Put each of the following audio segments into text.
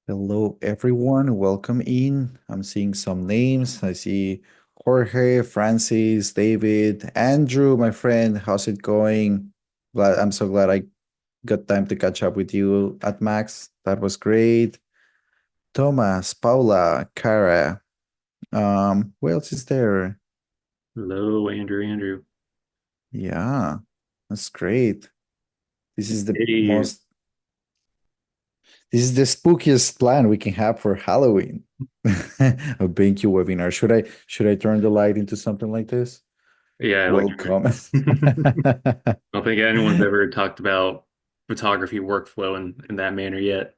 Hello, everyone. Welcome in. I'm seeing some names. I see Jorge, Francis, David, Andrew, my friend. How's it going? I'm so glad I got time to catch up with you at Max. That was great. Thomas, Paula, Cara. Who else is there? Hello, Andrew. Yeah, that's great. This is the Hey, most, this is the spookiest plan we can have for Halloween. A BenQ webinar. Should I turn the light into something like this? yeah, like Welcome. I don't think anyone's ever talked about photography workflow in that manner yet.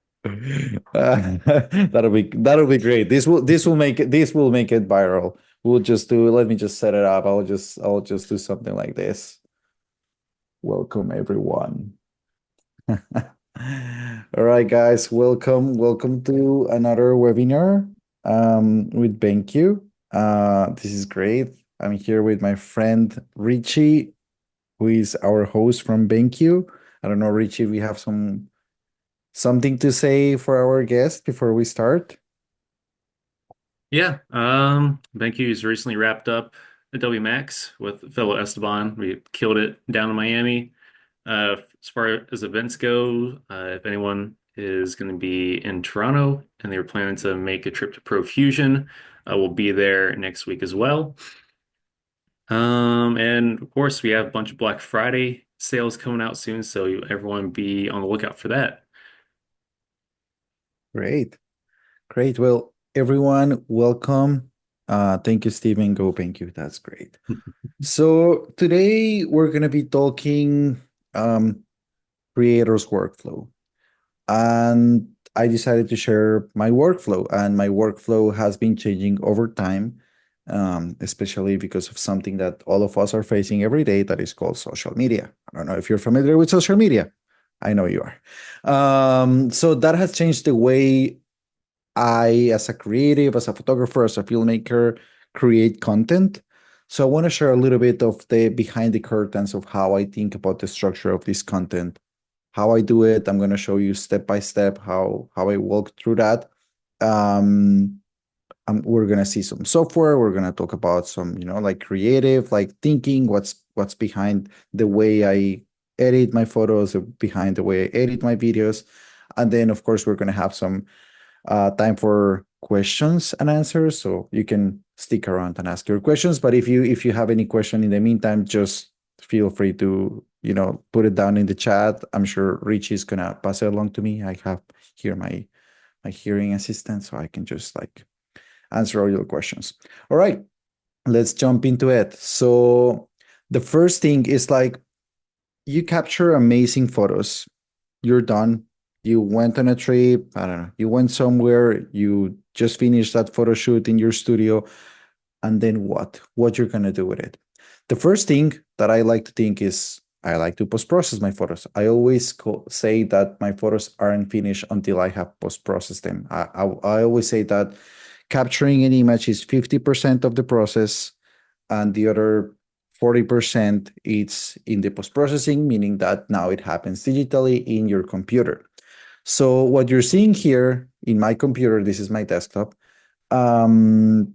That'll be great. This will make it viral. Let me just set it up. I'll just do something like this. Welcome everyone. All right, guys, welcome to another webinar with BenQ. This is great. I'm here with my friend Richie, who is our host from BenQ. I don't know, Richie, if we have something to say for our guest before we start. Yeah, BenQ's recently wrapped up Adobe Max with fellow Esteban. We killed it down in Miami. As far as events go, if anyone is going to be in Toronto and they were planning to make a trip to Profusion, we'll be there next week as well. And of course, we have a bunch of Black Friday sales coming out soon, so everyone be on the lookout for that. Great, great. Well, everyone, welcome. Thank you, Stephen. Go, thank you. That's great. So today we're gonna be talking um, creators workflow. And I decided to share my workflow, and my workflow has been changing over time, especially because of something that all of us are facing every day that is called social media. I don't know if you're familiar with social media. I know you are. So that has changed the way I, as a creative, as a photographer, as a filmmaker, create content. So I want to share a little bit of the behind the curtains of how I think about the structure of this content, how I do it. I'm going to show you step by step how I walk through that. Um, we're going to see some software. We're going to talk about some, like creative, like thinking, what's behind the way I edit my photos, behind the way I edit my videos. And then, of course, we're going to have some time for questions and answers, so you can stick around and ask your questions. But if you have any question in the meantime, just feel free to put it down in the chat. I'm sure Richie is gonna pass it along to me. I have here my hearing assistant, so I can just like answer all your questions. All right, let's jump into it. So the first thing is like, you capture amazing photos, you're done. You went on a trip, I don't know, you went somewhere, you just finished that photo shoot in your studio, and then what? What you're gonna do with it? The first thing that I like to think is I like to post-process my photos. I always say that my photos aren't finished until I have post-processed them. I always say that capturing an image is 50% of the process, and the other 40% it's in the post-processing, meaning that now it happens digitally in your computer. So what you're seeing here in my computer, this is my desktop. Um,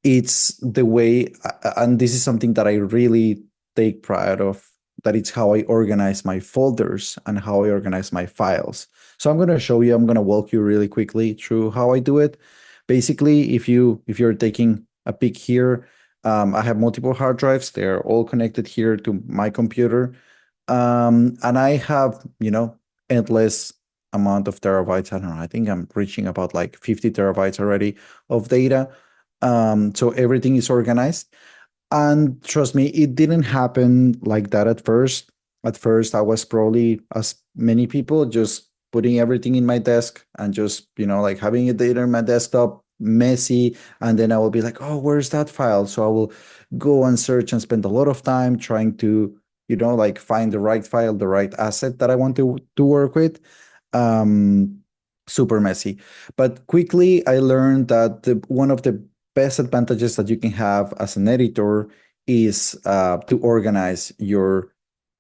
it's the way, and this is something that I really take pride of, that it's how I organize my folders and how I organize my files. So I'm going to show you, I'm going to walk you really quickly through how I do it. Basically, if you're taking a peek here, I have multiple hard drives. They're all connected here to my computer. And I have, endless amount of terabytes. I don't know. I think I'm reaching about like 50 terabytes already of data. So everything is organized. And trust me, it didn't happen like that at first. At first, I was probably, as many people, just putting everything in my desk and just, like having it there in my desktop, messy. And then I will be like, oh, where's that file? So I will go and search and spend a lot of time trying to, like find the right file, the right asset that I want to work with. Um, Super messy. But quickly, I learned that one of the best advantages that you can have as an editor is to organize your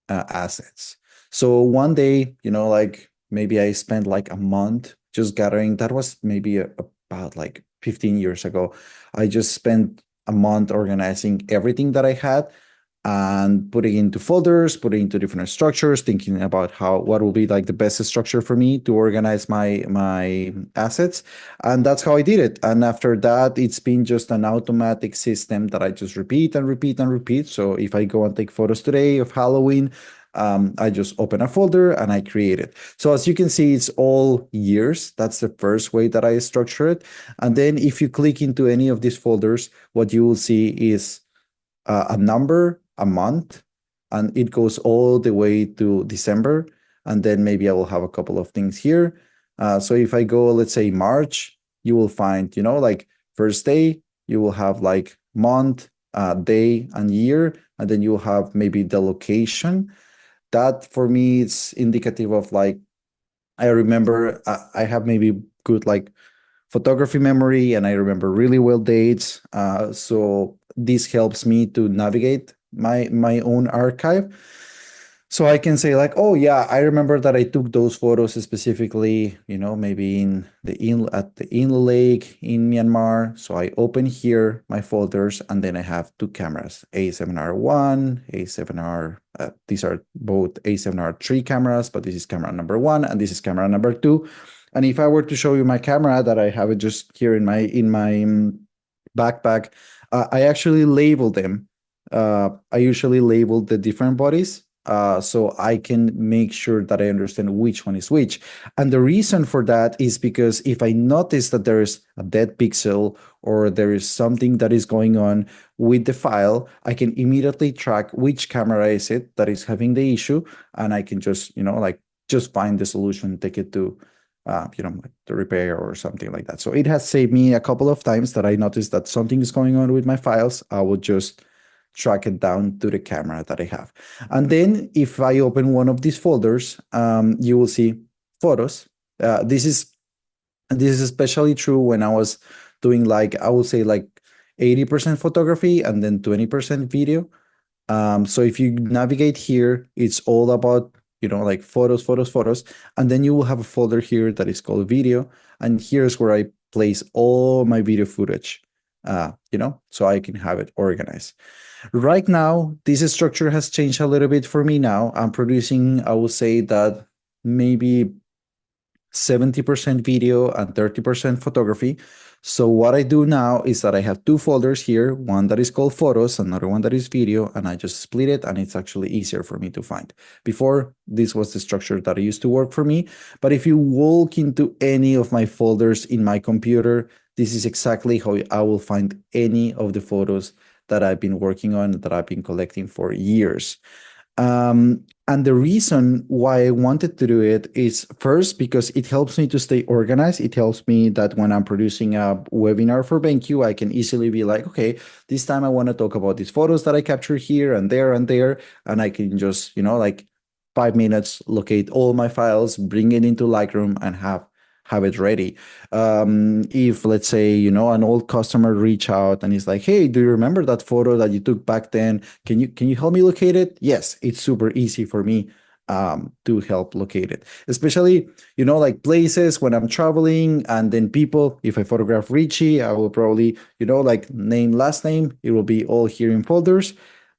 assets. So one day, like maybe I spent like a month just gathering. That was maybe about like 15 years ago. I just spent a month organizing everything that I had and putting into folders, putting into different structures, thinking about how what will be like the best structure for me to organize my assets. And that's how I did it. And after that, it's been just an automatic system that I just repeat and repeat and repeat. So if I go and take photos today of Halloween, I just open a folder and I create it. So as you can see, it's all years. That's the first way that I structure it. And then if you click into any of these folders, what you will see is a number, a month, and it goes all the way to December. And then maybe I will have a couple of things here. So if I go, let's say March, you will find, like first day, you will have like month, day, and year. And then you will have maybe the location. That for me, it's indicative of like, I remember I have maybe good like photography memory and I remember really well dates. So this helps me to navigate my own archive. So I can say like, oh yeah, I remember that I took those photos specifically, maybe in at the in lake in Myanmar. So I open here my folders and then I have two cameras, A7R1, A7R. These are both A7R3 cameras, but this is camera number one and this is camera number two. And if I were to show you my camera that I have it just here in my backpack, I actually label them. I usually label the different bodies so I can make sure that I understand which one is which. And the reason for that is because if I notice that there is a dead pixel or there is something that is going on with the file, I can immediately track which camera is it that is having the issue, and I can just, like just find the solution, take it to like the repair or something like that. So it has saved me a couple of times that I noticed that something is going on with my files. I will just track it down to the camera that I have. And then if I open one of these folders, you will see photos. This is especially true when I was doing like, I would say like 80% photography and then 20% video. So if you navigate here, it's all about, like photos, photos, photos. And then you will have a folder here that is called video. And here's where I place all my video footage, so I can have it organized. Right now, this structure has changed a little bit for me now. I'm producing, I would say that maybe 70% video and 30% photography. So what I do now is that I have two folders here, one that is called photos, another one that is video, and I just split it and it's actually easier for me to find. Before, this was the structure that I used to work for me. But if you walk into any of my folders in my computer, this is exactly how I will find any of the photos that I've been working on, that I've been collecting for years. And the reason why I wanted to do it is first because it helps me to stay organized. It helps me that when I'm producing a webinar for BenQ, I can easily be like, okay, this time I want to talk about these photos that I captured here and there and there. And I can just, like 5 minutes, locate all my files, bring it into Lightroom and have it ready. If let's say, an old customer reach out and he's like, hey, do you remember that photo that you took back then? Can you help me locate it? Yes, it's super easy for me to help locate it, especially, like places when I'm traveling and then people, if I photograph Richie, I will probably, like name, last name, it will be all here in folders.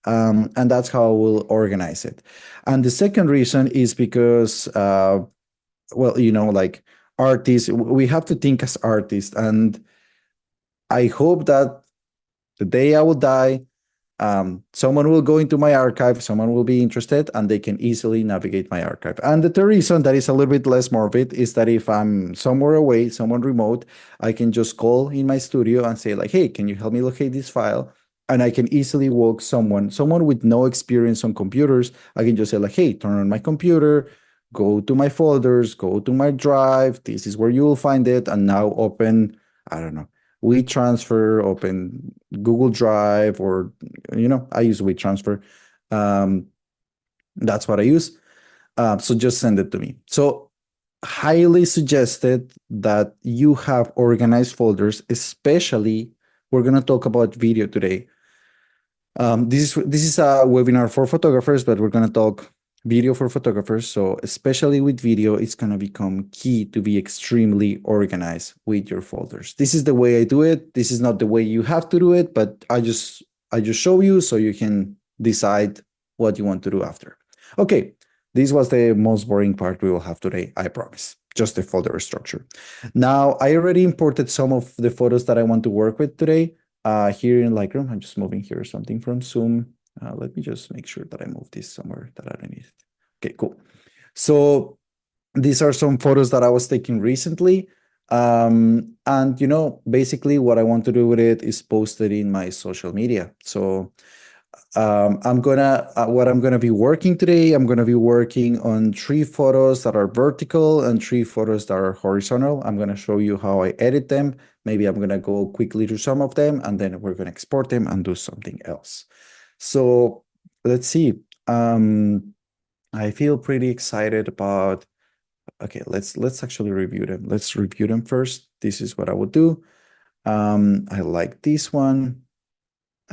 And that's how I will organize it. And the second reason is because, well, like artists, we have to think as artists. And I hope that the day I will die, someone will go into my archive, someone will be interested, and they can easily navigate my archive. And the third reason that is a little bit less morbid is that if I'm somewhere away, someone remote, I can just call in my studio and say like, hey, can you help me locate this file? And I can easily walk someone with no experience on computers. I can just say like, hey, turn on my computer, go to my folders, go to my drive. This is where you will find it. And now open, I don't know, WeTransfer, open Google Drive, or I use WeTransfer. Um, that's what I use. So just send it to me. So highly suggested that you have organized folders, especially we're going to talk about video today. This is a webinar for photographers, but we're going to talk video for photographers. So especially with video, it's going to become key to be extremely organized with your folders. This is the way I do it. This is not the way you have to do it, but I just show you so you can decide what you want to do after. Okay, this was the most boring part we will have today, I promise. Just the folder structure. Now, I already imported some of the photos that I want to work with today here in Lightroom. I'm just moving here something from Zoom. Let me just make sure that I move this somewhere that I don't need it. Okay, cool. So these are some photos that I was taking recently. And basically what I want to do with it is post it in my social media. So what I'm gonna be working today, I'm gonna be working on 3 photos that are vertical and 3 photos that are horizontal. I'm gonna show you how I edit them. Maybe I'm gonna go quickly through some of them, and then we're gonna export them and do something else. So let's see. I feel pretty excited about. Okay, let's actually review them. Let's review them first. This is what I would do. I like this one.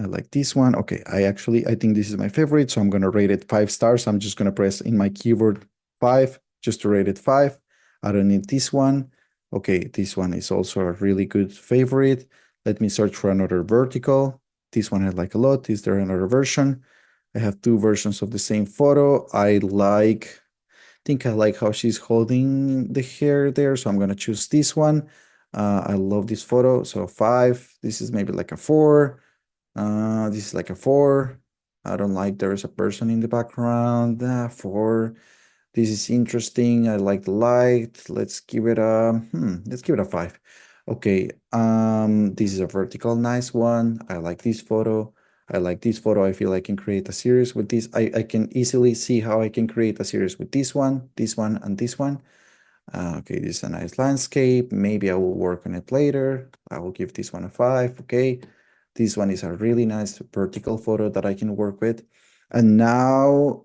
I like this one. Okay, I think this is my favorite, so I'm gonna rate it 5 stars. I'm just gonna press in my keyboard 5 just to rate it 5. I don't need this one. Okay, this one is also a really good favorite. Let me search for another vertical. This one I like a lot. Is there another version? I have 2 versions of the same photo. Think I like how she's holding the hair there, so I'm gonna choose this one. I love this photo, so 5. This is maybe like a 4. This is like a 4. I don't like there is a person in the background. 4. This is interesting. I like the light. Let's give it a 5. Okay. This is a vertical nice one. I like this photo. I like this photo. I feel I can create a series with this. I can easily see how I can create a series with this one, and this one. Okay, this is a nice landscape. Maybe I will work on it later. I will give this one a 5. Okay. This one is a really nice vertical photo that I can work with. And now,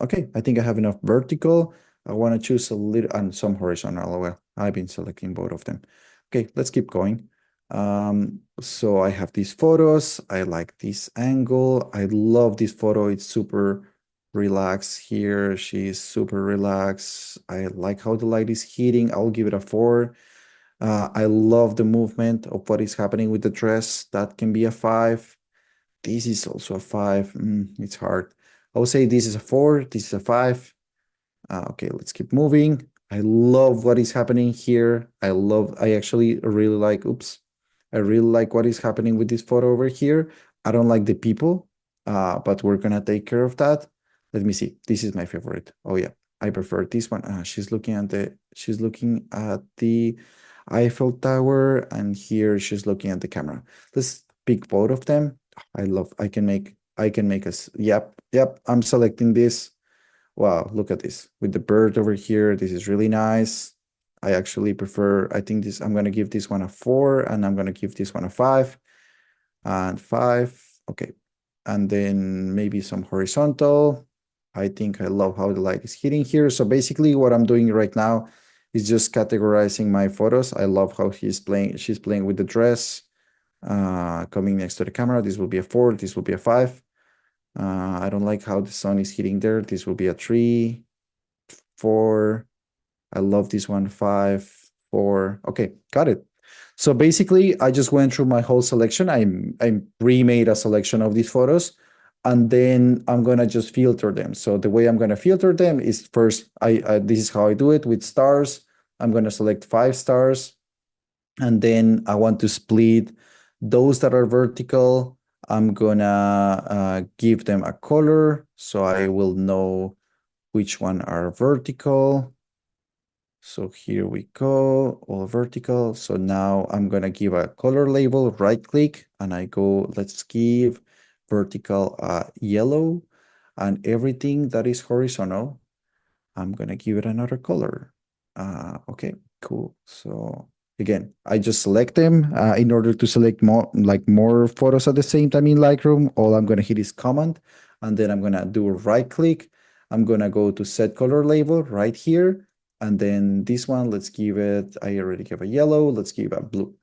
okay, I think I have enough vertical. I want to choose a little and some horizontal. Well, I've been selecting both of them. Okay, let's keep going. So I have these photos. I like this angle. I love this photo. It's super relaxed here. She's super relaxed. I like how the light is hitting. I'll give it a 4. I love the movement of what is happening with the dress. That can be a 5. This is also a 5. It's hard. I would say this is a 4. This is a 5. Okay, let's keep moving. I love what is happening here. I actually really like, oops. I really like what is happening with this photo over here. I don't like the people, but we're gonna take care of that. Let me see. This is my favorite. Oh yeah, I prefer this one. She's looking at the Eiffel Tower, and here she's looking at the camera. Let's pick both of them. I can make us, yep, I'm selecting this. Wow, look at this with the bird over here. This is really nice. I think I'm going to give this one a 4, and I'm going to give this one a 5 and 5. Okay. And then maybe some horizontal. I think I love how the light is hitting here. So basically what I'm doing right now is just categorizing my photos. I love how she's playing with the dress, coming next to the camera. This will be a 4. This will be a 5. I don't like how the sun is hitting there. This will be a 3, 4. I love this one, 5, 4. Okay, got it. So basically, I just went through my whole selection. I remade a selection of these photos, and then I'm gonna just filter them. So the way I'm gonna filter them is first, this is how I do it with stars. I'm gonna select 5 stars, and then I want to split those that are vertical. I'm gonna give them a color so I will know which one are vertical. So here we go, all vertical. So now I'm gonna give a color label, right click, and I go, let's give vertical yellow, and everything that is horizontal, I'm gonna give it another color. Okay, cool. So again, I just select them in order to select more photos at the same time in Lightroom. All I'm gonna hit is Command, and then I'm gonna do a right click. I'm gonna go to set color label right here. And then this one, let's give it, I already gave a yellow, let's give a blue.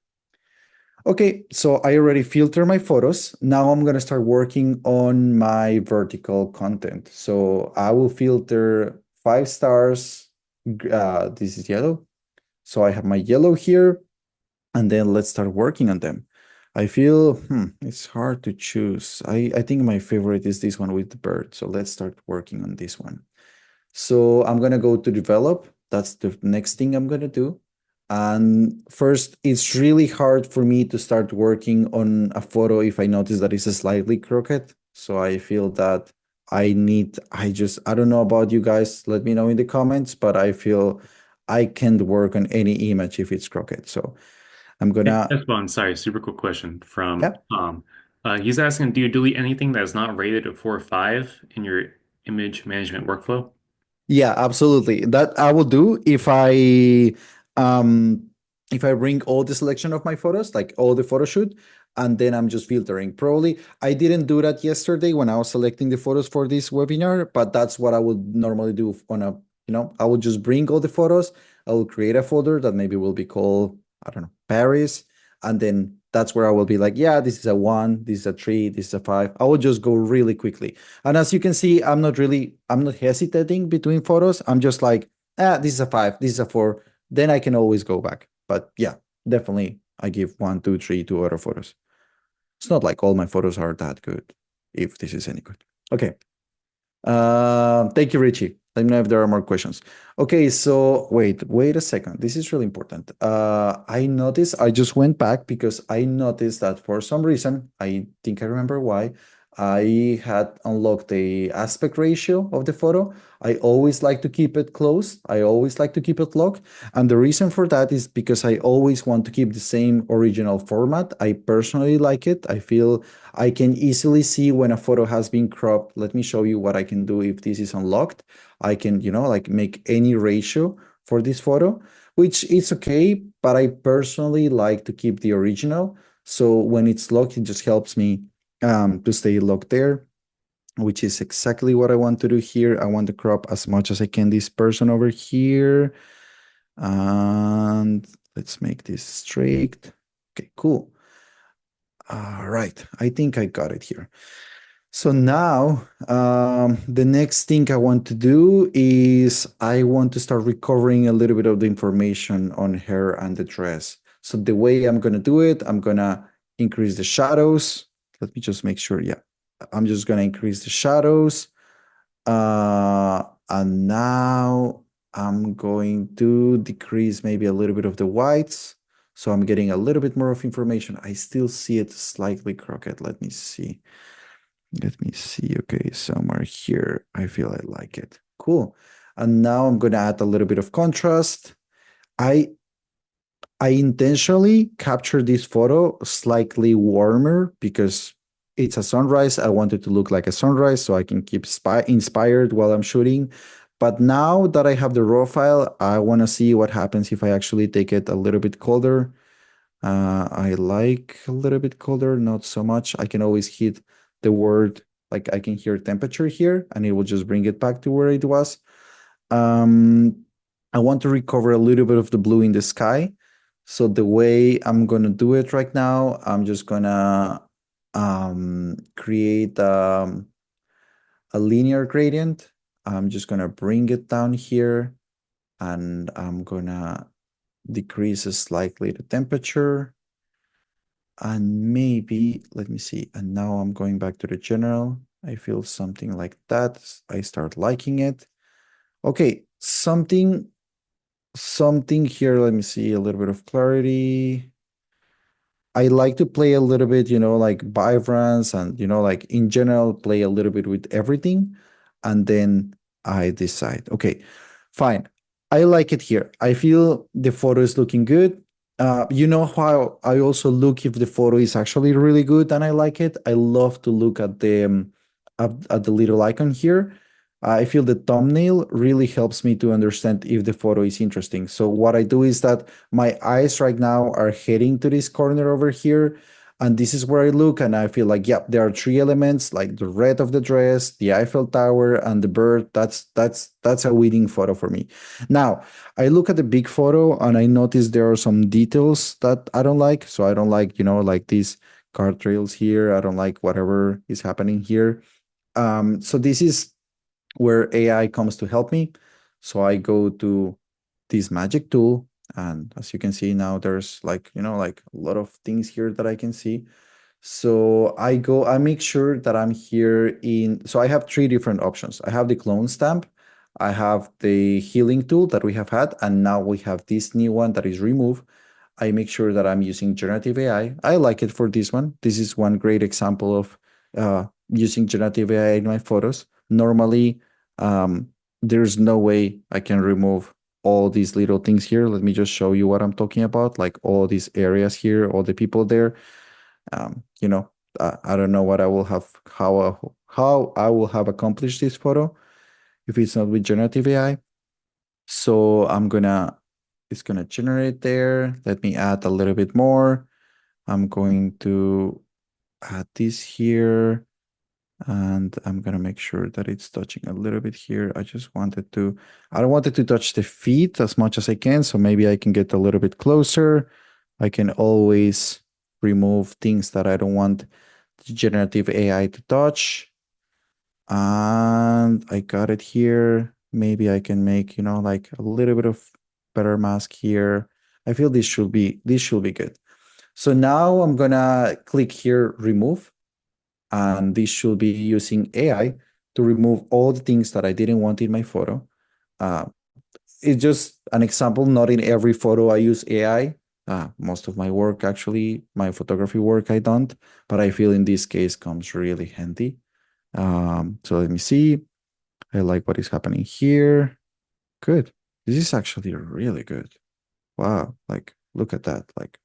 Okay, so I already filter my photos. Now I'm gonna start working on my vertical content. So I will filter 5 stars. This is yellow. So I have my yellow here, and then let's start working on them. I feel it's hard to choose. I think my favorite is this one with the bird. So let's start working on this one. So I'm gonna go to develop. That's the next thing I'm gonna do. And first, it's really hard for me to start working on a photo if I notice that it's slightly crooked. So I feel that I don't know about you guys. Let me know in the comments, but I feel I can't work on any image if it's crooked. So I'm Hey, gonna, Esteban, sorry, super quick question from yeah. Tom. He's asking, do you delete anything that is not rated a 4 or 5 in your image management workflow? Yeah, absolutely. That I will do um if I bring all the selection of my photos, like all the photo shoot, and then I'm just filtering. Probably I didn't do that yesterday when I was selecting the photos for this webinar, but that's what I would normally do on I would just bring all the photos. I will create a folder that maybe will be called, I don't know, Paris, and then that's where I will be like, yeah, this is a 1, this is a 3, this is a 5. I will just go really quickly. And as you can see, I'm not hesitating between photos. I'm just like, this is a 5, this is a 4. Then I can always go back. But yeah, definitely I give 1, 2, 3 to other photos. It's not like all my photos are that good, if this is any good. Okay. Thank you, Richie. Let me know if there are more questions. Okay, so wait a second. This is really important. I just went back because I noticed that for some reason, I think I remember why, I had unlocked the aspect ratio of the photo. I always like to keep it close. I always like to keep it locked. And the reason for that is because I always want to keep the same original format. I personally like it. I feel I can easily see when a photo has been cropped. Let me show you what I can do if this is unlocked. I can, like make any ratio for this photo, which is okay, but I personally like to keep the original. So when it's locked, it just helps me to stay locked there, which is exactly what I want to do here. I want to crop as much as I can this person over here. And let's make this straight. Okay, cool. All right, I think I got it here. So now, the next thing I want to do is I want to start recovering a little bit of the information on her and the dress. So the way I'm going to do it, I'm going to increase the shadows. Let me just make sure. Yeah, I'm just going to increase the shadows. And now I'm going to decrease maybe a little bit of the whites. So I'm getting a little bit more of information. I still see it slightly crooked. Let me see. Let me see. Okay, somewhere here. I feel I like it. Cool. And now I'm going to add a little bit of contrast. I I intentionally captured this photo slightly warmer because it's a sunrise. I want it to look like a sunrise so I can keep inspired while I'm shooting. But now that I have the raw file, I want to see what happens if I actually take it a little bit colder. I like a little bit colder, not so much. I can always hit the word, like I can hear temperature here, and it will just bring it back to where it was. Um, I want to recover a little bit of the blue in the sky. So the way I'm gonna do it right now, I'm just gonna create a linear gradient. I'm just gonna bring it down here, and I'm gonna decrease slightly the temperature. And maybe, let me see. And now I'm going back to the general. I feel something like that. I start liking it. Okay, something here. Let me see a little bit of clarity. I like to play a little bit, like vibrance and, like in general, play a little bit with everything. And then I decide, okay, fine. I like it here. I feel the photo is looking good. You know how I also look if the photo is actually really good and I like it. I love to look at the little icon here. I feel the thumbnail really helps me to understand if the photo is interesting. So what I do is that my eyes right now are heading to this corner over here. And this is where I look and I feel like, yeah, there are three elements, like the red of the dress, the Eiffel Tower, and the bird. That's a winning photo for me. Now, I look at the big photo and I notice there are some details that I don't like. So I don't like, like these guardrails here. I don't like whatever is happening here. So this is where AI comes to help me. So I go to this magic tool, and as you can see now, there's like, like a lot of things here that I can see. So I make sure that I'm here so I have three different options. I have the clone stamp, I have the healing tool that we have had, and now we have this new one that is remove. I make sure that I'm using generative AI. I like it for this one. This is one great example of using generative AI in my photos. Normally, there's no way I can remove all these little things here. Let me just show you what I'm talking about, like all these areas here, all the people there. Um, you know, I don't know what I will have, how I will have accomplished this photo if it's not with generative AI. So it's gonna generate there. Let me add a little bit more. I'm going to add this here, and I'm gonna make sure that it's touching a little bit here. I don't want it to touch the feet as much as I can, so maybe I can get a little bit closer. I can always remove things that I don't want the generative AI to touch. And I got it here. Maybe I can make, like a little bit of better mask here. I feel this should be good. So now I'm gonna click here, remove, and this should be using AI to remove all the things that I didn't want in my photo. Uh, it's just an example. Not in every photo I use AI. Most of my work, actually, my photography work, I don't, but I feel in this case comes really handy. So let me see. I like what is happening here. Good. This is actually really good. Wow. Like, look at that. Like,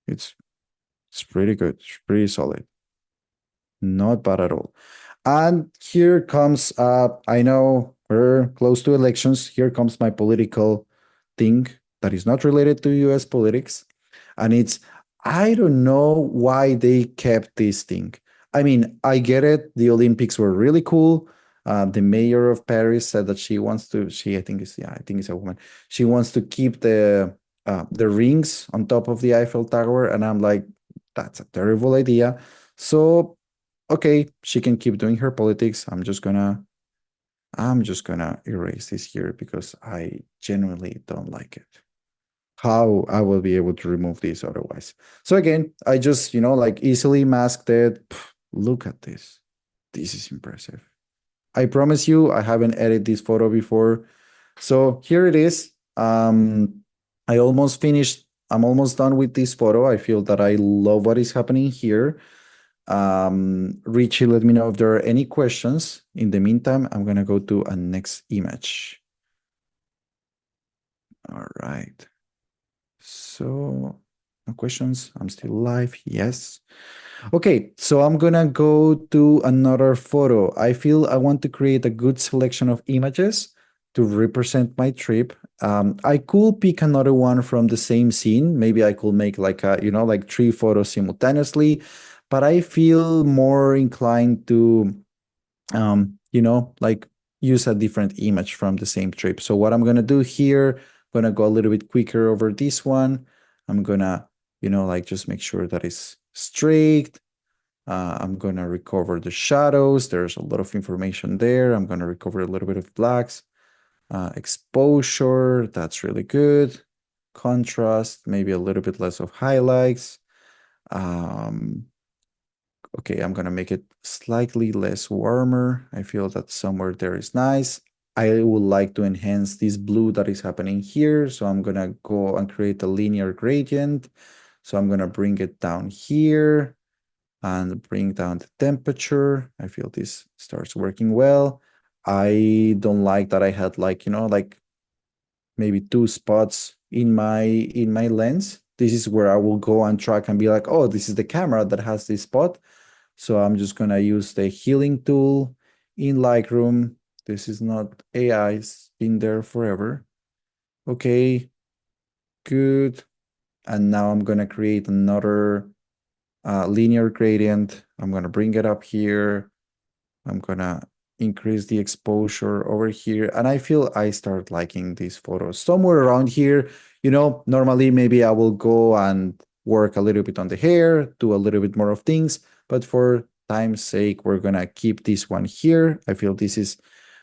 it's it's pretty good. It's pretty solid. Not bad at all. And here comes, I know we're close to elections. Here comes my political thing that is not related to US politics. And I don't know why they kept this thing. I mean, I get it. The Olympics were really cool. The mayor of Paris said that I think I think it's a woman. She wants to keep the rings on top of the Eiffel Tower. And I'm like, that's a terrible idea. So okay, she can keep doing her politics. I'm just gonna erase this here because I genuinely don't like it. How I will be able to remove this otherwise. So again, I just, like easily masked it. Look at this. This is impressive. I promise you, I haven't edited this photo before. So here it is. I almost finished. I'm almost done with this photo. I feel that I love what is happening here. Richie, let me know if there are any questions. In the meantime, I'm gonna go to a next image. All right. So, no questions. I'm still live. Yes. Okay, so I'm gonna go to another photo. I feel I want to create a good selection of images to represent my trip. I could pick another one from the same scene. Maybe I could make like like three photos simultaneously, but I feel more inclined to like use a different image from the same trip. So what I'm gonna do here, I'm gonna go a little bit quicker over this one. I'm gonna, like just make sure that it's straight. I'm gonna recover the shadows. There's a lot of information there. I'm gonna recover a little bit of blacks. Exposure, that's really good. Contrast, maybe a little bit less of highlights. Um, Okay, I'm gonna make it slightly less warmer. I feel that somewhere there is nice. I would like to enhance this blue that is happening here. So I'm gonna go and create a linear gradient. So I'm gonna bring it down here and bring down the temperature. I feel this starts working well. I don't like that I had like, like maybe two spots in my lens. This is where I will go and track and be like, oh, this is the camera that has this spot. So I'm just gonna use the healing tool in Lightroom. This is not AI, it's been there forever. Okay, good. And now I'm gonna create another linear gradient. I'm gonna bring it up here. I'm gonna increase the exposure over here. And I feel I start liking these photos. Somewhere around here, normally maybe I will go and work a little bit on the hair, do a little bit more of things. But for time's sake, we're gonna keep this one here. I feel this is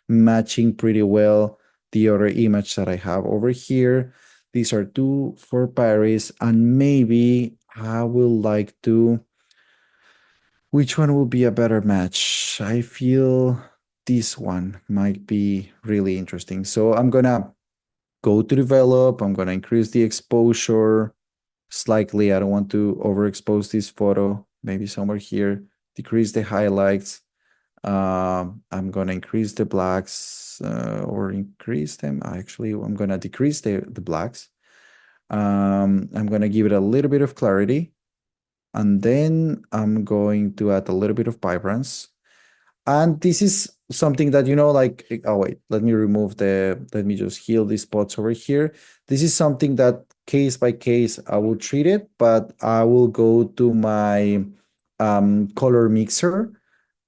matching pretty well the other image that I have over here. These are two for Paris, and maybe I will like to which one will be a better match? I feel this one might be really interesting. So I'm gonna go to develop. I'm gonna increase the exposure slightly. I don't want to overexpose this photo. Maybe somewhere here. Decrease the highlights. I'm gonna increase the blacks or increase them. Actually, I'm gonna decrease the blacks. I'm gonna give it a little bit of clarity. And then I'm going to add a little bit of vibrance. And this is something that, like, oh, wait, let me just heal these spots over here. This is something that case by case, I will treat it, but I will go to my color mixer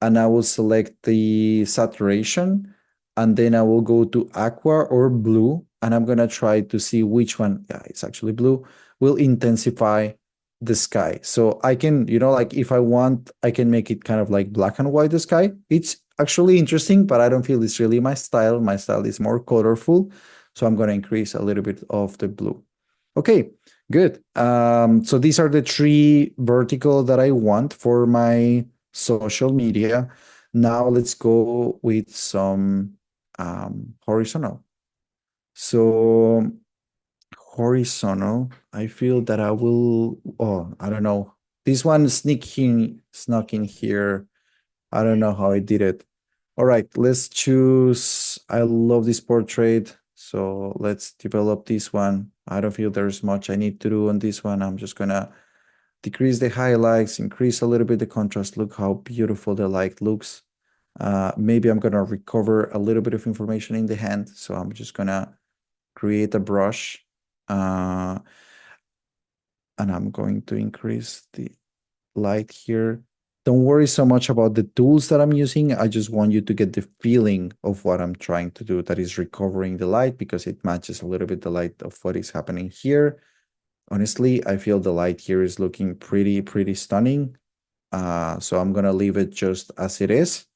and I will select the saturation and then I will go to aqua or blue and I'm going to try to see which one, yeah, it's actually blue, will intensify the sky. So I can, like if I want, I can make it kind of like black and white the sky. It's actually interesting, but I don't feel it's really my style. My style is more colorful. So I'm going to increase a little bit of the blue. Okay, good. So these are the three vertical that I want for my social media. Now let's go with some horizontal. So horizontal, I feel that I will, oh, I don't know. This one snuck in here. I don't know how I did it. All right, let's choose. I love this portrait. So let's develop this one. I don't feel there's much I need to do on this one. I'm just gonna decrease the highlights, increase a little bit the contrast. Look how beautiful the light looks. Maybe I'm gonna recover a little bit of information in the hand. So I'm just gonna create a brush. Uh, and I'm going to increase the light here. Don't worry so much about the tools that I'm using. I just want you to get the feeling of what I'm trying to do, that is recovering the light because it matches a little bit the light of what is happening here. Honestly, I feel the light here is looking pretty stunning. So I'm gonna leave it just as it is.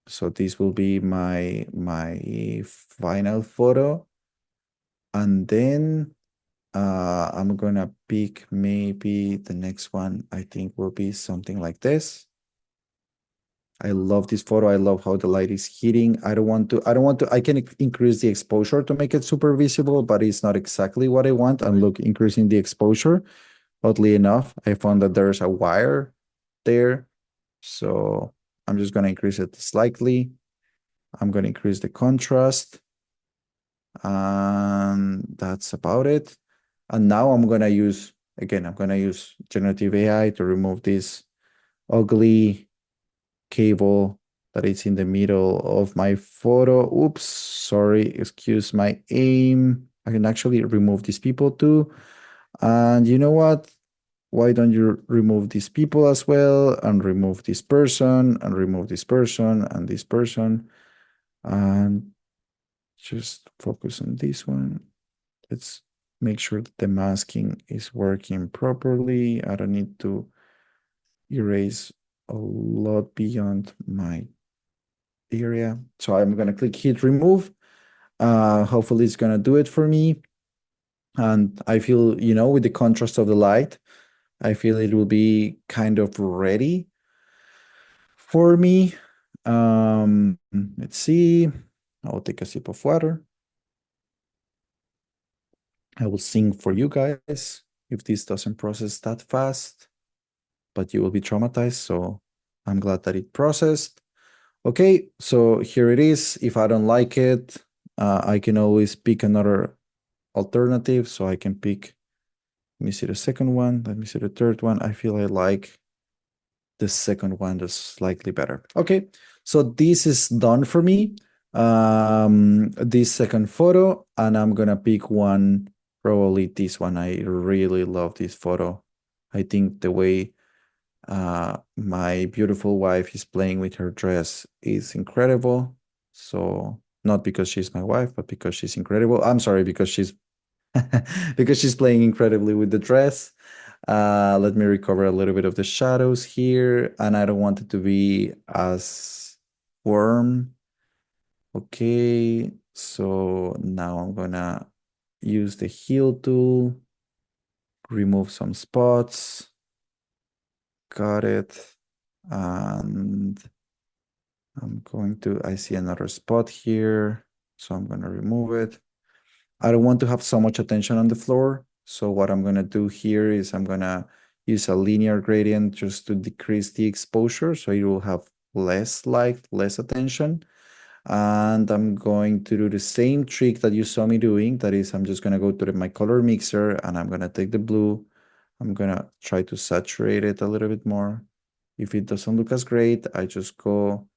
So this will be my final photo. And then I'm gonna pick maybe the next one. I think will be something like this. I love this photo. I love how the light is hitting. I can increase the exposure to make it super visible, but it's not exactly what I want. And look, increasing the exposure, oddly enough, I found that there's a wire there. So I'm just gonna increase it slightly. I'm gonna increase the contrast. And that's about it. And now I'm gonna use generative AI to remove this ugly cable that is in the middle of my photo. Oops, sorry, excuse my aim. I can actually remove these people too. And you know what? Why don't you remove these people as well and remove this person and remove this person and this person and just focus on this one. Let's make sure that the masking is working properly. I don't need to erase a lot beyond my area. So I'm going to click hit remove. Hopefully it's going to do it for me. And I feel, with the contrast of the light, I feel it will be kind of ready for me. Let's see. I'll take a sip of water. I will sing for you guys if this doesn't process that fast, but you will be traumatized. So I'm glad that it processed. Okay, so here it is. If I don't like it, I can always pick another alternative. So I can pick, let me see the second one. Let me see the third one. I feel I like the second one is slightly better. Okay, so this is done for me. This second photo, and I'm gonna pick one, probably this one. I really love this photo. I think the way My beautiful wife is playing with her dress is incredible. So not because she's my wife, but because she's incredible. I'm sorry, because she's because she's playing incredibly with the dress. Let me recover a little bit of the shadows here, and I don't want it to be as warm. Okay, so now I'm gonna use the heal tool, remove some spots. Got it. And I see another spot here, so I'm gonna remove it. I don't want to have so much attention on the floor. So what I'm gonna do here is I'm gonna use a linear gradient just to decrease the exposure, so it will have less light, less attention. And I'm going to do the same trick that you saw me doing. That is, I'm just gonna go to my color mixer and I'm gonna take the blue. I'm gonna try to saturate it a little bit more. If it doesn't look as great, I just go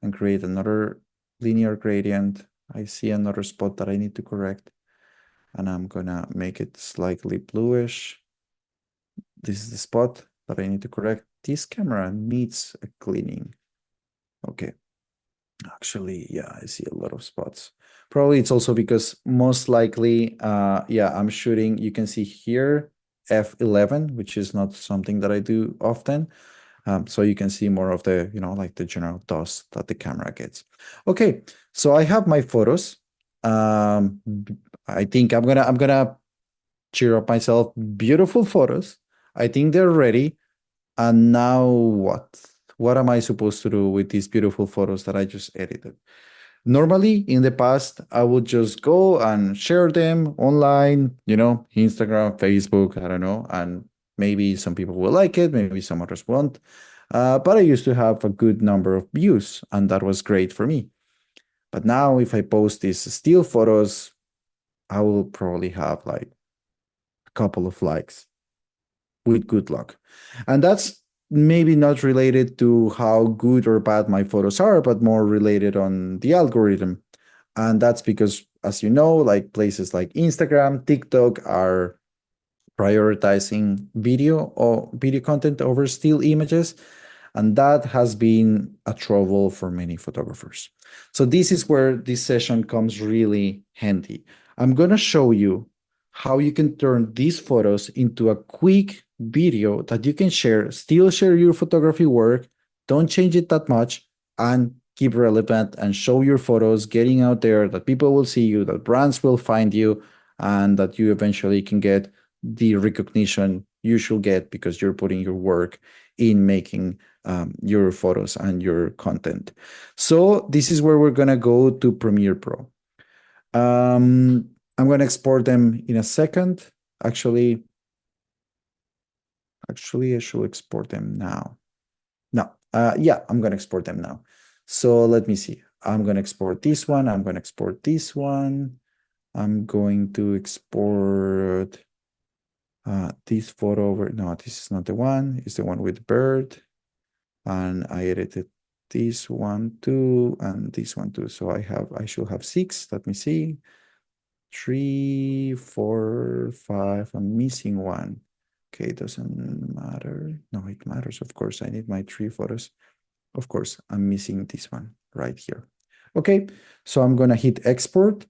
and create another linear gradient. I see another spot that I need to correct, and I'm gonna make it slightly bluish. This is the spot that I need to correct. This camera needs a cleaning. Okay. Actually, yeah, I see a lot of spots. Probably it's also because most likely, yeah, I'm shooting, you can see here, f11, which is not something that I do often. So you can see more of the, like the general dust that the camera gets. Okay, so I have my photos. I think I'm gonna cheer up myself. Beautiful photos. I think they're ready. And now what? What am I supposed to do with these beautiful photos that I just edited? Normally, in the past, I would just go and share them online, Instagram, Facebook, I don't know, and maybe some people will like it, maybe some others won't. But I used to have a good number of views, and that was great for me. But now, if I post these still photos, I will probably have like a couple of likes with good luck. And that's maybe not related to how good or bad my photos are, but more related on the algorithm. And that's because, as you know, like places like Instagram, TikTok are prioritizing video content over still images. And that has been a trouble for many photographers. So this is where this session comes really handy. I'm going to show you how you can turn these photos into a quick video that you can share, still share your photography work, don't change it that much, and keep relevant and show your photos getting out there that people will see you, that brands will find you, and that you eventually can get the recognition you should get because you're putting your work in making your photos and your content. So this is where we're gonna go to Premiere Pro. I'm gonna export them in a second. Actually, I should export them now. No, yeah, I'm gonna export them now. So let me see. I'm gonna export this one. I'm gonna export this one. I'm going to export this photo over. No, this is not the one. It's the one with the bird. And I edited this one too, and this one too. So I should have six. Let me see. 3, 4, 5. I'm missing one. Okay, it doesn't matter. No, it matters. Of course, I need my 3 photos. Of course, I'm missing this one right here. Okay, so I'm gonna hit export.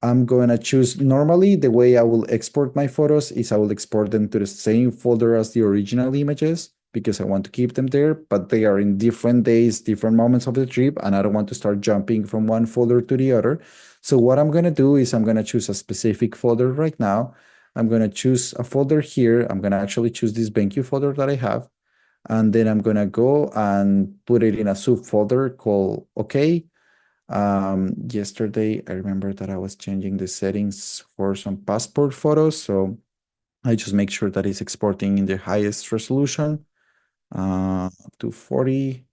I'm going to choose, normally the way I will export my photos is I will export them to the same folder as the original images because I want to keep them there, but they are in different days, different moments of the trip, and I don't want to start jumping from one folder to the other. So what I'm going to do is I'm going to choose a specific folder right now. I'm going to choose a folder here. I'm going to actually choose this BenQ folder that I have, and then I'm going to go and put it in a subfolder called OK. Yesterday, I remember that I was changing the settings for some passport photos. So I just make sure that it's exporting in the highest resolution, 240.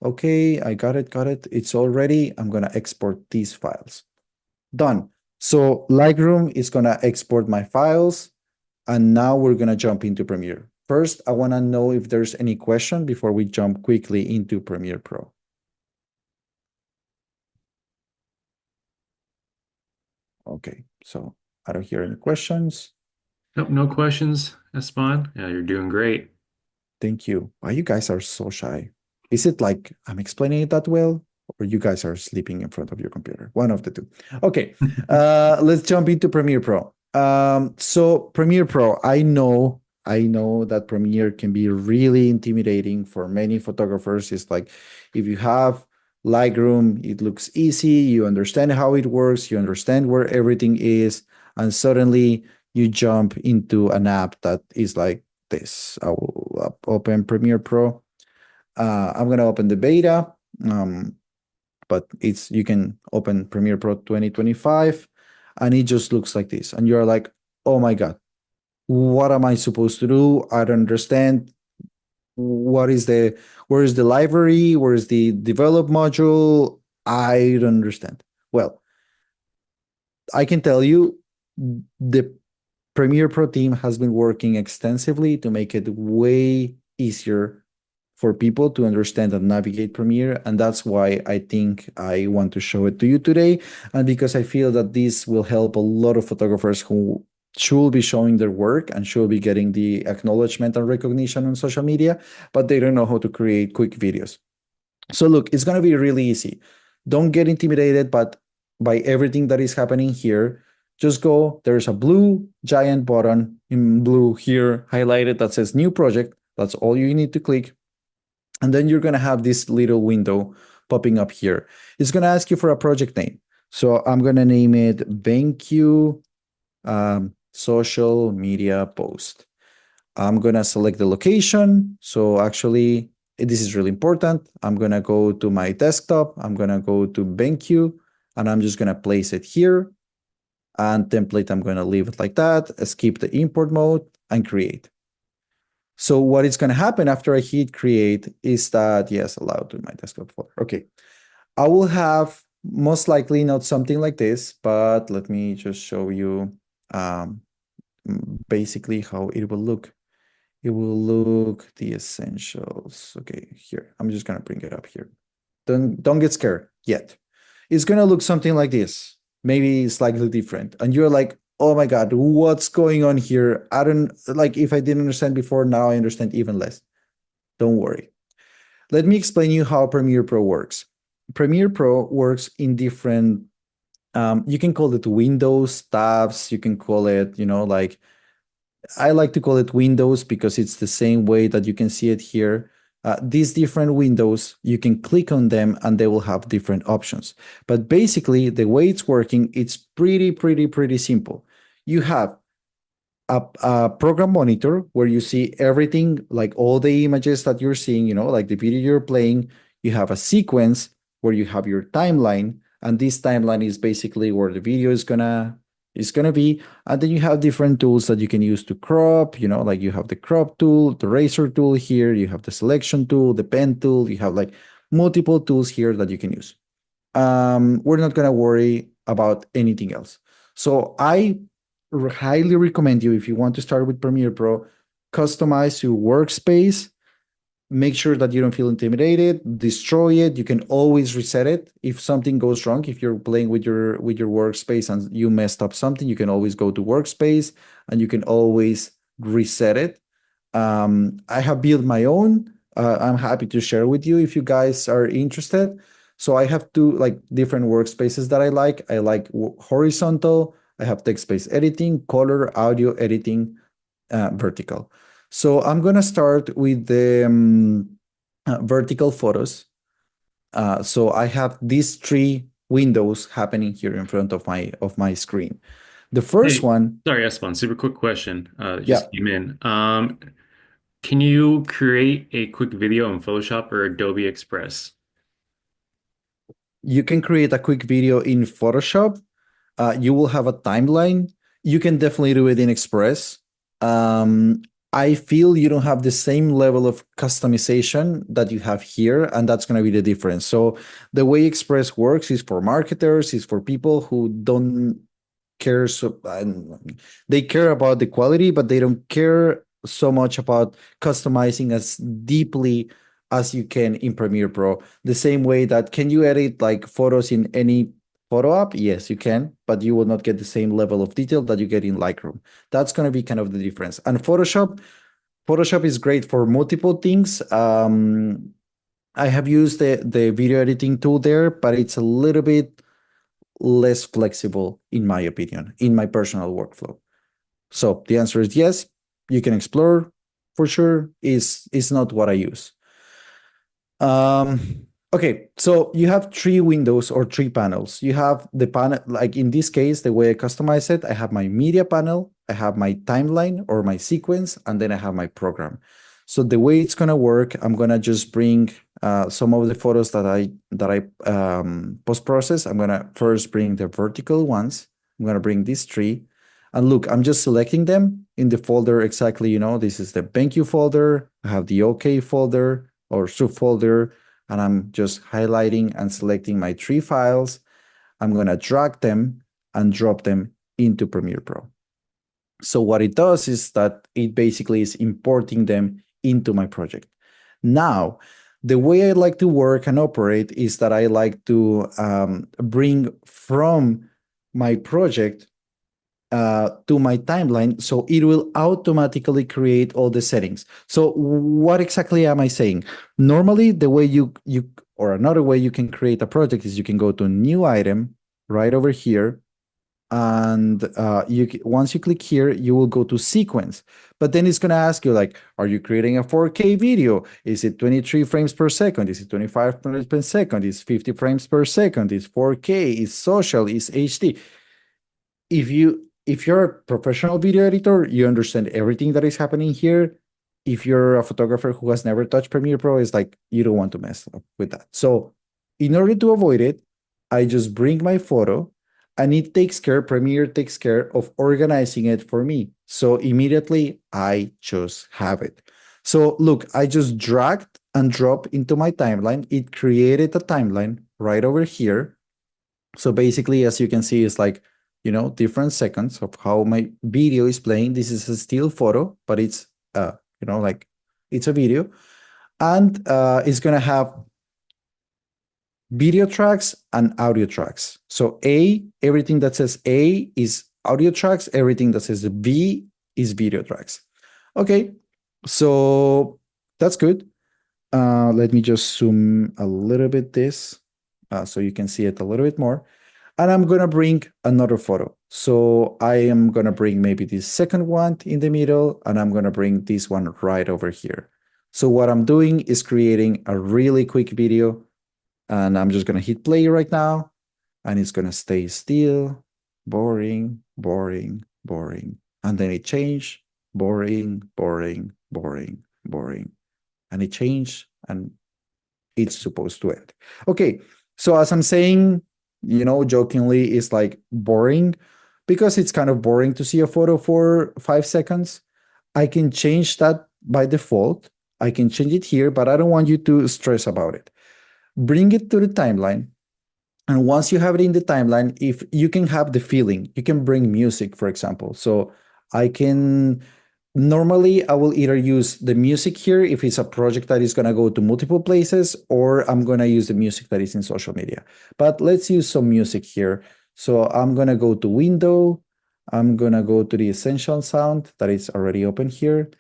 Okay, I got it, got it. It's all ready. I'm gonna export these files. Done. So Lightroom is gonna export my files, and now we're gonna jump into Premiere. First, I wanna know if there's any question before we jump quickly into Premiere Pro. Okay, so I don't hear any questions. Nope, no questions, Esteban. Yeah, you're doing great. Thank you. Why you guys are so shy? Is it like I'm explaining it that well, or you guys are sleeping in front of your computer? One of the two. Okay, let's jump into Premiere Pro. So Premiere Pro, I know that Premiere can be really intimidating for many photographers. It's like if you have Lightroom, it looks easy. You understand how it works. You understand where everything is, and suddenly you jump into an app that is like this. I will open Premiere Pro. I'm gonna open the beta, um, but it's you can open Premiere Pro 2025, and it just looks like this. And you're like, oh my god, what am I supposed to do? I don't understand. What is the where is the library? Where is the develop module? I don't understand. Well, I can tell you the Premiere Pro team has been working extensively to make it way easier for people to understand and navigate Premiere. And that's why I think I want to show it to you today. And because I feel that this will help a lot of photographers who should be showing their work and should be getting the acknowledgement and recognition on social media, but they don't know how to create quick videos. So look, it's going to be really easy. Don't get intimidated by everything that is happening here. Just go, there's a blue giant button in blue here highlighted that says new project. That's all you need to click. And then you're going to have this little window popping up here. It's going to ask you for a project name. So I'm going to name it BenQ social media post. I'm going to select the location. So actually, this is really important. I'm going to go to my desktop. I'm going to go to BenQ, and I'm just going to place it here. And template, I'm going to leave it like that, skip the import mode, and create. So what is going to happen after I hit create is that, yes, allow to my desktop folder. Okay. I will have most likely not something like this, but let me just show you um, basically how it will look. It will look the essentials. Okay, here. I'm just gonna bring it up here. Don't get scared yet. It's gonna look something like this, maybe slightly different. And you're like, oh my God, what's going on here? I don't like if I didn't understand before, now I understand even less. Don't worry. Let me explain you how Premiere Pro works. Premiere Pro works in different you can call it windows, tabs, you can call it, like I like to call it windows because it's the same way that you can see it here. These different windows, you can click on them and they will have different options. But basically, the way it's working, it's pretty simple. You have a program monitor where you see everything, like all the images that you're seeing, like the video you're playing. You have a sequence where you have your timeline, and this timeline is basically where the video is gonna be. And then you have different tools that you can use to crop, like you have the crop tool, the razor tool here, you have the selection tool, the pen tool, you have like multiple tools here that you can use. We're not gonna worry about anything else. So I highly recommend you, if you want to start with Premiere Pro, customize your workspace. Make sure that you don't feel intimidated. Destroy it. You can always reset it if something goes wrong. If you're playing with your workspace and you messed up something, you can always go to workspace and you can always reset it. I have built my own. I'm happy to share with you if you guys are interested. So I have two like different workspaces that I like. I like horizontal. I have text-based editing, color, audio editing, vertical. So I'm gonna start with the vertical photos. So I have these three windows happening here in front of my screen. The first Hey, one, sorry, Esteban, super quick question. yeah, Just came in. Can you create a quick video in Photoshop or Adobe Express? you can create a quick video in Photoshop. You will have a timeline. You can definitely do it in Express. Um, I feel you don't have the same level of customization that you have here, and that's going to be the difference. So the way Express works is for marketers, is for people who don't care so they care about the quality, but they don't care so much about customizing as deeply as you can in Premiere Pro. The same way that can you edit like photos in any photo app? Yes, you can, but you will not get the same level of detail that you get in Lightroom. That's going to be kind of the difference. And Photoshop, Photoshop is great for multiple things. I have used the video editing tool there, but it's a little bit less flexible, in my opinion, in my personal workflow. So the answer is yes, you can explore for sure. Is not what I use. Okay, so you have three windows or three panels. You have the panel, like in this case, the way I customize it, I have my media panel, I have my timeline or my sequence, and then I have my program. So the way it's gonna work, I'm gonna just bring some of the photos that I post process. I'm gonna first bring the vertical ones. I'm gonna bring these three, and look, I'm just selecting them in the folder exactly. This is the BenQ folder. I have the OK folder or subfolder, and I'm just highlighting and selecting my three files. I'm going to drag them and drop them into Premiere Pro. So what it does is that it basically is importing them into my project. Now, the way I like to work and operate is that I like to bring from my project to my timeline, so it will automatically create all the settings. So what exactly am I saying? Normally, the way you or another way you can create a project is you can go to new item right over here, and once you click here, you will go to sequence. But then it's going to ask you like, are you creating a 4K video? Is it 23 frames per second? Is it 25 frames per second? Is 50 frames per second? Is 4K? Is social? Is HD? If you're a professional video editor, you understand everything that is happening here. If you're a photographer who has never touched Premiere Pro, it's like you don't want to mess up with that. So in order to avoid it, I just bring my photo, and Premiere takes care of organizing it for me. So immediately I just have it. So look, I just dragged and dropped into my timeline. It created a timeline right over here. So basically, as you can see, it's like, different seconds of how my video is playing. This is a still photo, but it's, like it's a video. And it's going to have video tracks and audio tracks. So everything that says A is audio tracks. Everything that says B is video tracks. Okay, so that's good. Let me just zoom a little bit this so you can see it a little bit more. And I'm going to bring another photo. So I am going to bring maybe this second one in the middle, and I'm going to bring this one right over here. So what I'm doing is creating a really quick video, and I'm just going to hit play right now, and it's going to stay still, boring, boring, boring. And then it changed, boring, boring, boring, boring. And it changed, and it's supposed to end. Okay, so as I'm saying, jokingly, it's like boring because it's kind of boring to see a photo for 5 seconds. I can change that by default. I can change it here, but I don't want you to stress about it. Bring it to the timeline. And once you have it in the timeline, if you can have the feeling, you can bring music, for example. So I can normally I will either use the music here if it's a project that is going to go to multiple places, or I'm going to use the music that is in social media. But let's use some music here. So I'm going to go to window. I'm going to go to the essential sound that is already open here.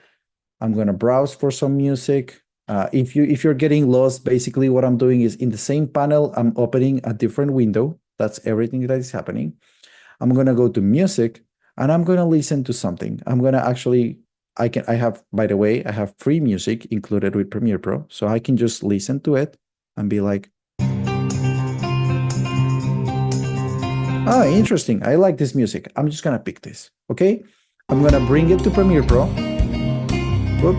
I'm going to browse for some music. If you're getting lost, basically what I'm doing is in the same panel, I'm opening a different window. That's everything that is happening. I'm going to go to music, and I'm going to listen to something. I'm going to actually, I have, by the way, I have free music included with Premiere Pro. So I can just listen to it and be like, oh, interesting. I like this music. I'm just going to pick this. Okay. I'm going to bring it to Premiere Pro. Whoop.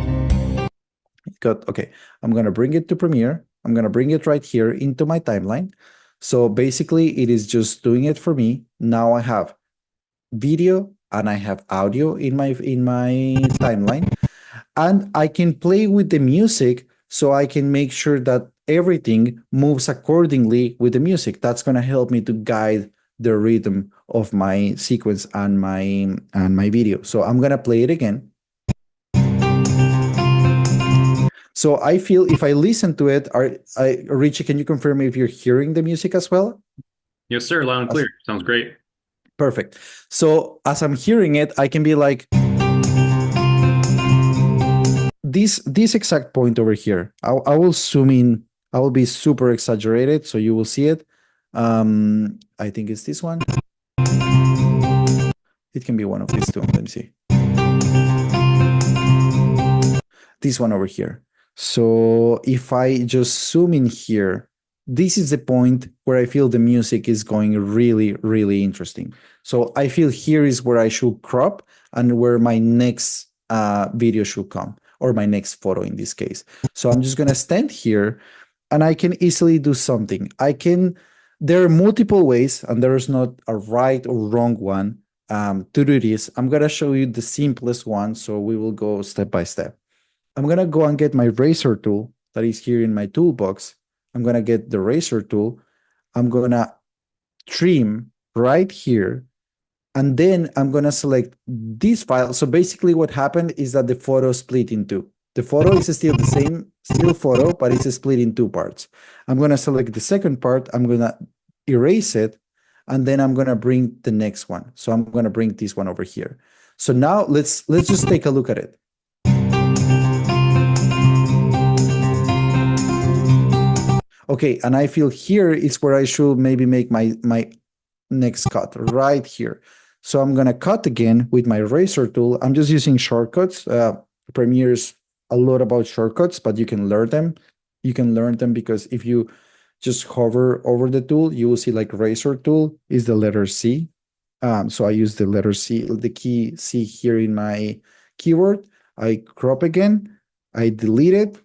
Okay. I'm going to bring it to Premiere. I'm going to bring it right here into my timeline. So basically, it is just doing it for me. Now I have video and I have audio in my timeline, and I can play with the music, so I can make sure that everything moves accordingly with the music. That's going to help me to guide the rhythm of my sequence and my video. So I'm going to play it again. So I feel if I listen to it, Richie, can you confirm if you're hearing the music as well? Yes, sir. Loud and clear. Sounds great. Perfect. So as I'm hearing it, I can be like, this exact point over here, I will zoom in. I will be super exaggerated, so you will see it. I think it's this one. It can be one of these two. Let me see. This one over here. So if I just zoom in here, this is the point where I feel the music is going really, really interesting. So I feel here is where I should crop and where my next video should come, or my next photo in this case. So I'm just gonna stand here and I can easily do something. There are multiple ways, and there is not a right or wrong one to do this. I'm gonna show you the simplest one, so we will go step by step. I'm gonna go and get my razor tool that is here in my toolbox. I'm gonna get the razor tool. I'm gonna trim right here, and then I'm gonna select this file. So basically what happened is that the photo split in two. The photo is still the same, still photo, but it's split in two parts. I'm gonna select the second part, I'm gonna erase it, and then I'm gonna bring the next one. So I'm gonna bring this one over here. So now let's just take a look at it. Okay, and I feel here is where I should maybe make my next cut, right here. So I'm gonna cut again with my razor tool. I'm just using shortcuts. Premiere's a lot about shortcuts, but you can learn them. You can learn them because if you just hover over the tool, you will see like razor tool is the letter C. So I use the letter C, the key C here in my keyboard. I crop again, I delete it.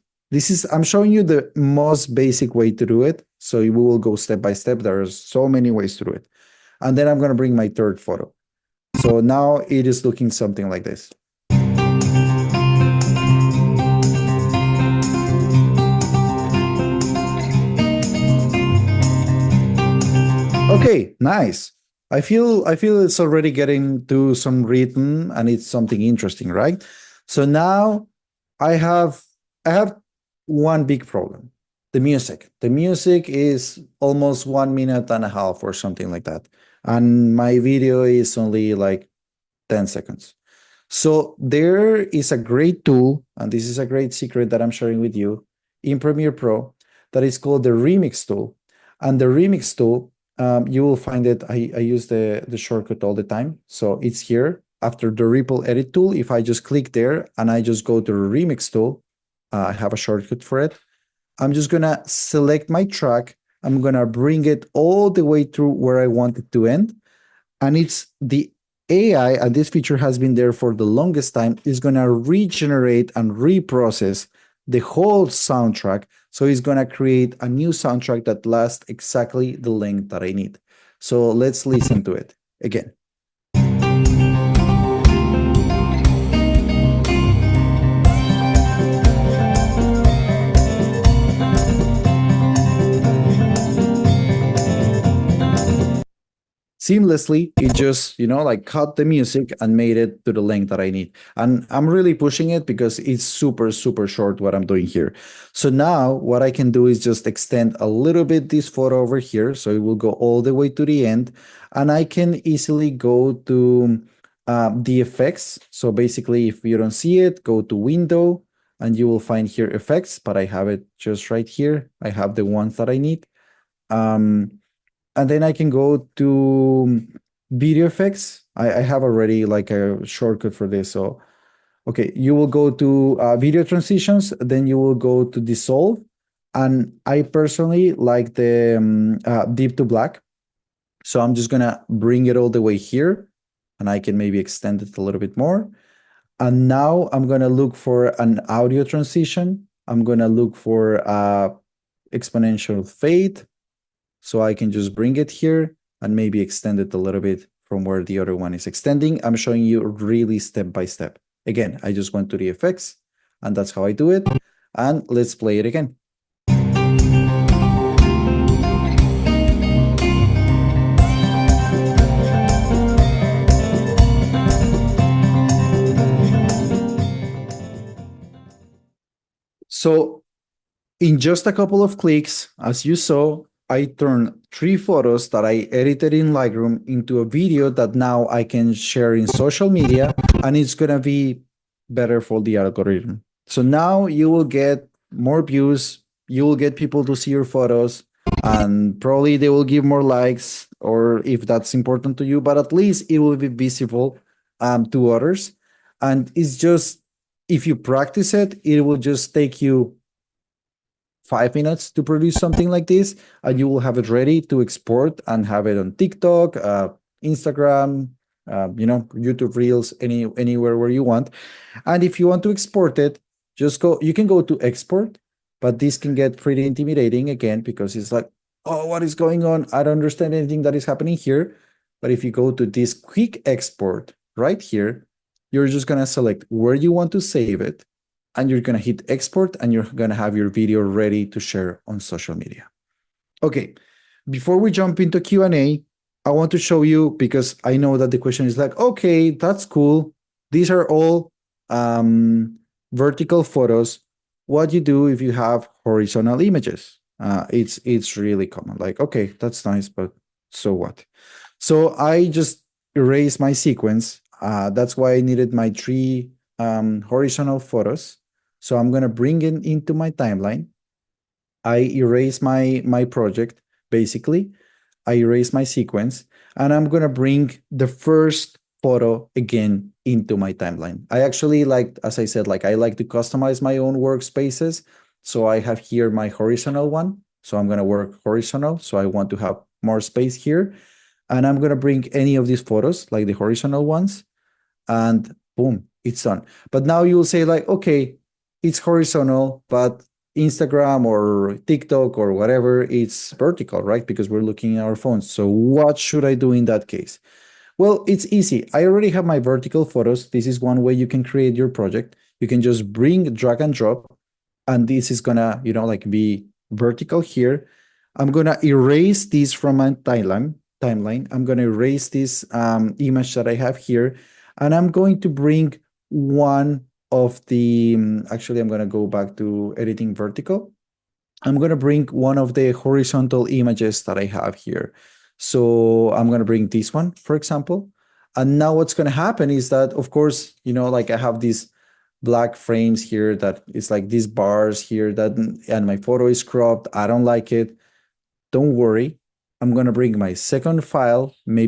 I'm showing you the most basic way to do it. So we will go step by step. There are so many ways to do it. And then I'm going to bring my third photo. So now it is looking something like this. Okay, nice. I feel it's already getting to some rhythm and it's something interesting, right? So now I have I have one big problem. The music. The music is almost 1 minute and a half or something like that. And my video is only like 10 seconds. So there is a great tool, and this is a great secret that I'm sharing with you in Premiere Pro that is called the Remix tool. And the Remix tool, you will find it. I use the shortcut all the time. So it's here after the Ripple Edit tool. If I just click there and I just go to the Remix tool, I have a shortcut for it. I'm just gonna select my track. I'm gonna bring it all the way through where I want it to end. And it's the AI, and this feature has been there for the longest time, is gonna regenerate and reprocess the whole soundtrack. So it's gonna create a new soundtrack that lasts exactly the length that I need. So let's listen to it again. Seamlessly, it just, like cut the music and made it to the length that I need. And I'm really pushing it because it's super, super short what I'm doing here. So now what I can do is just extend a little bit this photo over here. So it will go all the way to the end. And I can easily go to the effects. So basically, if you don't see it, go to Window and you will find here effects, but I have it just right here. I have the ones that I need. And then I can go to video effects. I have already like a shortcut for this. So, okay, you will go to video transitions, then you will go to dissolve. And I personally like the deep to black. So I'm just gonna bring it all the way here and I can maybe extend it a little bit more. And now I'm gonna look for an audio transition. I'm gonna look for exponential fade. So I can just bring it here and maybe extend it a little bit from where the other one is extending. I'm showing you really step by step. Again, I just went to the effects and that's how I do it. And let's play it again. So in just a couple of clicks, as you saw, I turned 3 photos that I edited in Lightroom into a video that now I can share in social media, and it's gonna be better for the algorithm. So now you will get more views, you will get people to see your photos, and probably they will give more likes, or if that's important to you, but at least it will be visible to others. And it's just, if you practice it, it will just take you 5 minutes to produce something like this, and you will have it ready to export and have it on TikTok, Instagram, YouTube Reels, anywhere where you want. And if you want to export it, just go, you can go to export, but this can get pretty intimidating again because it's like, oh, what is going on? I don't understand anything that is happening here. But if you go to this quick export right here, you're just going to select where you want to save it, and you're going to hit export, and you're going to have your video ready to share on social media. Okay, before we jump into Q&A, I want to show you, because I know that the question is like, okay, that's cool. These are all vertical photos. What you do if you have horizontal images? It's really common. Like, okay, that's nice, but so what? So I just erased my sequence. That's why I needed my three horizontal photos. So I'm gonna bring it into my timeline. I erase my project, basically. I erase my sequence, and I'm gonna bring the first photo again into my timeline. I actually like, as I said, like I like to customize my own workspaces. So I have here my horizontal one. So I'm gonna work horizontal. So I want to have more space here. And I'm gonna bring any of these photos, like the horizontal ones, and boom, it's done. But now you'll say like, okay, it's horizontal, but Instagram or TikTok or whatever, it's vertical, right? Because we're looking at our phones. So what should I do in that case? Well, it's easy. I already have my vertical photos. This is one way you can create your project. You can just bring, drag and drop, and this is gonna, like be vertical here. I'm gonna erase this from my timeline. I'm gonna erase this image that I have here, and I'm going to bring one of the, actually, I'm gonna go back to editing vertical. I'm going to bring one of the horizontal images that I have here. So I'm going to bring this one, for example. And now what's going to happen is that, of course, like I have these black frames here that it's like these bars here that, and my photo is cropped. I don't like it. Don't worry. I'm going to bring my second file, maybe